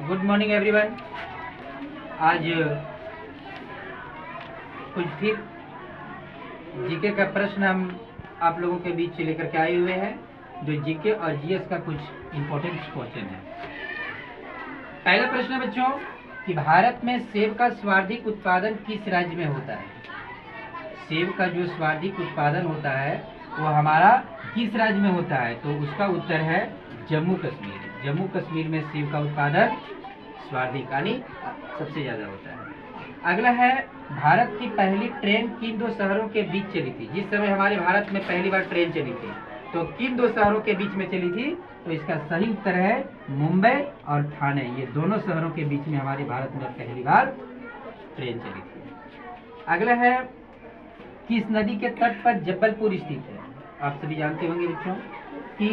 Good morning everyone. आज कुछ फिर जीके का प्रश्न हम आप लोगों के बीच लेकर के आए हुए हैं, जो जीके और जीएस का कुछ इम्पोर्टेंट क्वेश्चन है। पहला प्रश्न है बच्चों कि भारत में सेब का सर्वाधिक उत्पादन किस राज्य में होता है। सेब का जो सर्वाधिक उत्पादन होता है वो हमारा किस राज्य में होता है, तो उसका उत्तर है जम्मू कश्मीर। जम्मू कश्मीर में सेब का उत्पादन सर्वाधिक यानी सबसे ज्यादा होता है। अगला है भारत की पहली ट्रेन किन दो शहरों के बीच चली थी। जिस समय हमारे भारत में पहली बार ट्रेन चली थी तो किन दो शहरों के बीच में चली थी, तो इसका सही उत्तर है मुंबई और ठाणे। ये दोनों शहरों के बीच में हमारे भारत में पहली बार ट्रेन चली थी। अगला है किस नदी के तट पर जबलपुर स्थित है। आप सभी जानते होंगे बच्चों कि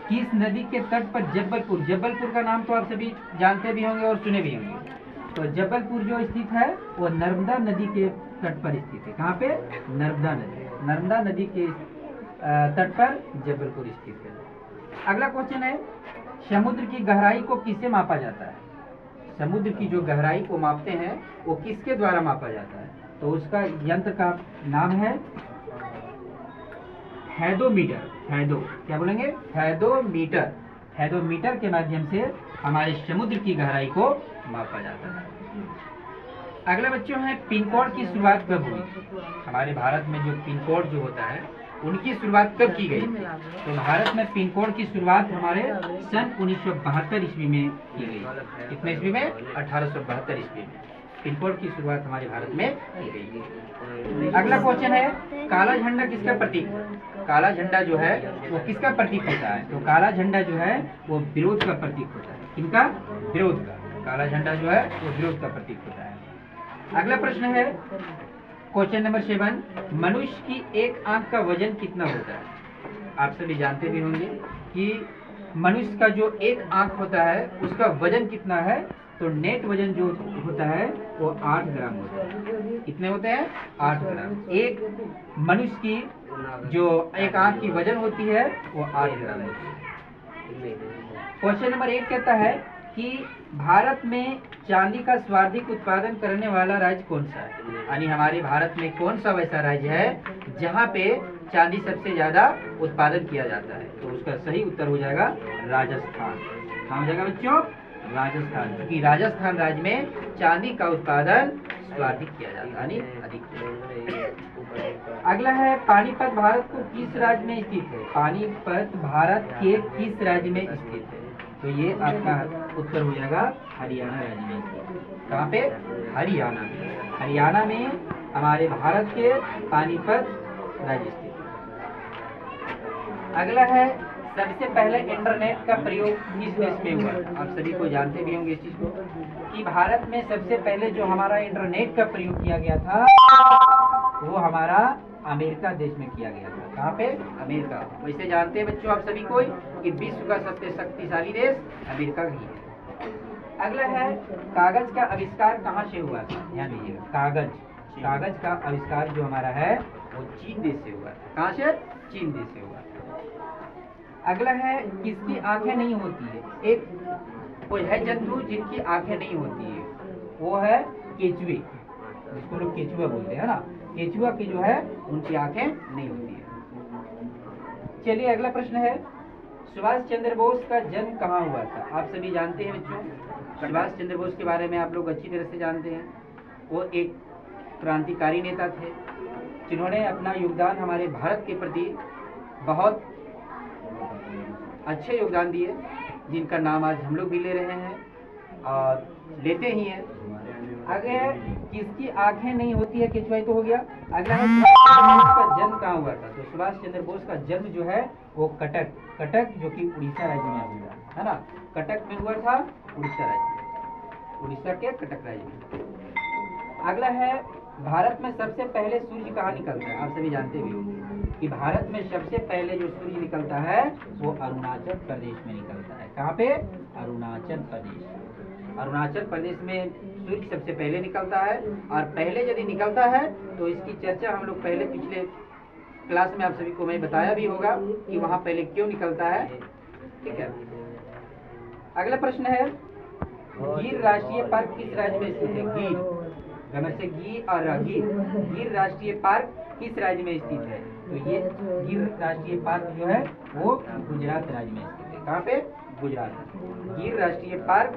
किस नदी के तट पर जबलपुर, जबलपुर का नाम तो आप सभी जानते भी होंगे और सुने भी होंगे। तो जबलपुर जो स्थित है वो नर्मदा नदी के तट पर स्थित है। कहाँ पे? नर्मदा नदी, नर्मदा नदी के तट पर जबलपुर स्थित है। अगला क्वेश्चन है समुद्र की गहराई को किससे मापा जाता है। समुद्र की जो गहराई को मापते हैं वो किसके द्वारा मापा जाता है, तो उसका यंत्र का नाम है हैडोमीटर। हैडो क्या बोलेंगे? हैडोमीटर। हैडोमीटर के माध्यम से हमारे समुद्र की गहराई को मापा जाता है। अगला बच्चों है पिन कोड की शुरुआत कब हुई। हमारे भारत में जो पिन कोड जो होता है उनकी शुरुआत कब की गई थी, तो भारत में पिन कोड की शुरुआत हमारे सन 1972 ईस्वी में की गई। कितने ईस्वी में? 1872 ईस्वी में पिन कोड की शुरुआत हमारे भारत में की गई। अगला क्वेश्चन है काला झंडा किसका प्रतीक है। काला झंडा जो है वो किसका प्रतीक होता है, तो काला झंडा जो है वो विरोध का प्रतीक होता है। किनका? विरोध का। काला झंडा जो है वो विरोध का प्रतीक होता है। अगला प्रश्न है क्वेश्चन नंबर 7, मनुष्य की एक आंख का वजन कितना होता है। आप सभी जानते भी होंगे कि मनुष्य का जो एक आंख होता है उसका वजन कितना है, तो नेट वजन जो होता है वो 8 ग्राम होता है। कितने होते हैं? 8 ग्राम। एक मनुष्य की जो एक आंख की वजन होती है वो 8 ग्राम होती है। क्वेश्चन नंबर 8 कहता है कि भारत में चांदी का सर्वाधिक उत्पादन करने वाला राज्य कौन सा है, यानी हमारे भारत में कौन सा वैसा राज्य है जहाँ पे चांदी सबसे ज्यादा उत्पादन किया जाता है, तो उसका सही उत्तर हो जाएगा राजस्थान। कहाँ हो जाएगा बच्चों? राजस्थान, क्योंकि राजस्थान राज्य में चांदी का उत्पादन सर्वाधिक किया जाता है, यानी अधिक। अगला है पानीपत भारत को किस राज्य में स्थित है। पानीपत भारत के किस राज्य में स्थित है, तो ये आपका उत्तर हो जाएगा हरियाणा राज्य में। कहाँ पे? हरियाणा में। हरियाणा में हमारे भारत के पानीपत राज्य स्थित है। अगला है सबसे पहले इंटरनेट का प्रयोग किस देश में हुआ। आप सभी को जानते भी होंगे इस चीज को कि भारत में सबसे पहले जो हमारा इंटरनेट का प्रयोग किया गया था वो हमारा अमेरिका देश में किया गया था। कहाँ पे? अमेरिका। वैसे जानते हैं बच्चों आप सभी को कि विश्व का सबसे शक्तिशाली देश अमेरिका ही है। अगला है कागज का आविष्कार कहाँ से हुआ था। ध्यान दीजिएगा, कागज का आविष्कार जो हमारा है वो चीन देश से हुआ था। कहाँ से? चीन देश से हुआ था। अगला है किसकी आंखें नहीं होती है। एक कोई है जंतु जिनकी आंखें नहीं होती है, वो है केचुए, जिसको लोग केचुआ बोलते हैं ना। केचुआ की जो है उनकी आंखें नहीं होती है। चलिए अगला प्रश्न है सुभाष चंद्र बोस का जन्म कहाँ हुआ था। आप सभी जानते हैं बच्चों, सुभाष चंद्र बोस के बारे में आप लोग अच्छी तरह से जानते हैं। वो एक क्रांतिकारी नेता थे जिन्होंने अपना योगदान हमारे भारत के प्रति बहुत अच्छे योगदान दिए, जिनका नाम आज हम लोग भी ले रहे हैं और लेते ही हैं। अगर किसकी आंखें नहीं होती है, केचुआ तो हो गया। अगला है सुभाष का जन्म कहाँ हुआ था, तो सुभाष चंद्र बोस का जन्म जो है वो कटक जो कि उड़ीसा राज्य में हुआ है ना। कटक में हुआ था, उड़ीसा राज्य, उड़ीसा के कटक राज्य में। अगला है भारत में सबसे पहले सूर्य कहाँ निकलता है। आप सभी जानते भी होंगे कि भारत में सबसे पहले जो सूर्य निकलता है वो अरुणाचल प्रदेश में निकलता है। कहाँ पे? अरुणाचल प्रदेश। अरुणाचल प्रदेश में सूर्य सबसे पहले निकलता है, और पहले यदि निकलता है तो इसकी चर्चा हम लोग पहले पिछले क्लास में आप सभी को मैं बताया भी होगा कि वहाँ पहले क्यों निकलता है। ठीक है। अगला प्रश्न है गिर राष्ट्रीय पार्क किस राज्य में स्थित है? गिर, गमर से गी और गिर। गिर राष्ट्रीय पार्क किस राज्य में स्थित है? तो ये गिर राष्ट्रीय पार्क जो है वो गुजरात राज्य में स्थित है। कहाँ पे? गुजरात। गिर राष्ट्रीय पार्क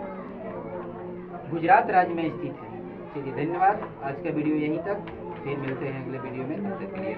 गुजरात राज्य में स्थित है। चलिए धन्यवाद, आज का वीडियो यहीं तक, फिर मिलते हैं अगले वीडियो में, तब तक के लिए।